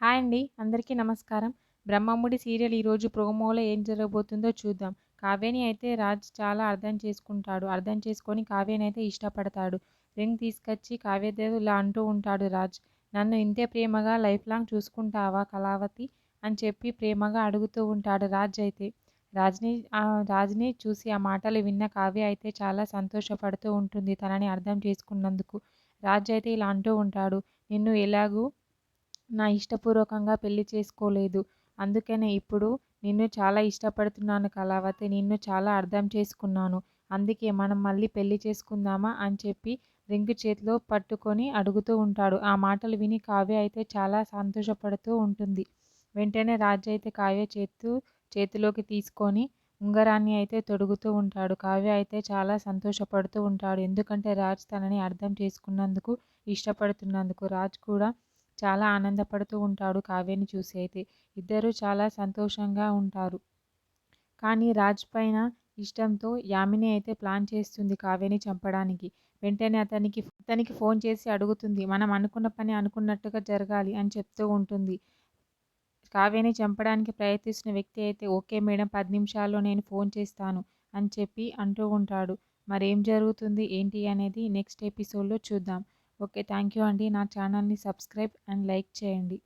Hi అండి. అందరికీ నమస్కారం. 'బ్రహ్మముడి' సీరియల్ ఈరోజు ప్రోమోలో ఏం జరగబోతుందో చూద్దాం. కావ్యని అయితే రాజ్ చాలా అర్థం చేసుకుంటాడు. అర్థం చేసుకొని కావ్యని అయితే ఇష్టపడతాడు. రింగ్ తీసుకొచ్చి కావ్యతో ఇలా అంటూ ఉంటాడు రాజ్. "నన్ను ఇంతే ప్రేమగా లైఫ్ లాంగ్ చూసుకుంటావా కళావతి" అని చెప్పి ప్రేమగా అడుగుతూ ఉంటాడు రాజ్ అయితే. రాజ్‌ని చూసి ఆ మాటలు విన్న కావ్య అయితే చాలా సంతోషపడుతూ ఉంటుంది తనని అర్థం చేసుకున్నందుకు. రాజ్ అయితే ఇలా అంటూ ఉంటాడు. "నిన్ను ఎలాగూ నా ఇష్టపూర్వకంగా పెళ్లి చేసుకోలేదు. అందుకనే ఇప్పుడు నిన్ను చాలా ఇష్టపడుతున్నాను కళావతి. నిన్ను చాలా అర్థం చేసుకున్నాను. అందుకే మనం మళ్ళీ పెళ్లి చేసుకుందామా" అని చెప్పి రింగ్ చేతిలో పట్టుకొని అడుగుతూ ఉంటాడు. ఆ మాటలు విని కావ్య అయితే చాలా సంతోషపడుతూ ఉంటుంది. వెంటనే రాజ్ అయితే కావ్య చేతిలోకి తీసుకొని ఉంగరాన్ని అయితే తొడుగుతూ ఉంటాడు. కావ్య అయితే చాలా సంతోషపడుతూ ఉంటాడు. ఎందుకంటే రాజ్ తనని అర్థం చేసుకున్నందుకు, ఇష్టపడుతున్నందుకు. రాజ్ కూడా చాలా ఆనందపడుతూ ఉంటాడు కావ్యని చూసి అయితే. ఇద్దరూ చాలా సంతోషంగా ఉంటారు. కానీ రాజ్ పైన ఇష్టంతో యామిని అయితే ప్లాన్ చేస్తుంది కావ్యని చంపడానికి. వెంటనే అతనికి ఫోన్ చేసి అడుగుతుంది. మనం అనుకున్న పని అనుకున్నట్టుగా జరగాలి అని చెప్తూ ఉంటుంది. కావ్యని చంపడానికి ప్రయత్నిస్తున్న వ్యక్తి అయితే ఓకే మేడం 10 నిమిషాల్లో నేను ఫోన్ చేస్తాను అని చెప్పి అంటూ ఉంటాడు. మరేం జరుగుతుంది ఏంటి అనేది నెక్స్ట్ ఎపిసోడ్‌లో చూద్దాం. ఓకే. థ్యాంక్ యూ అండి. నా ఛానల్‌ని సబ్స్క్రైబ్ అండ్ లైక్ చేయండి.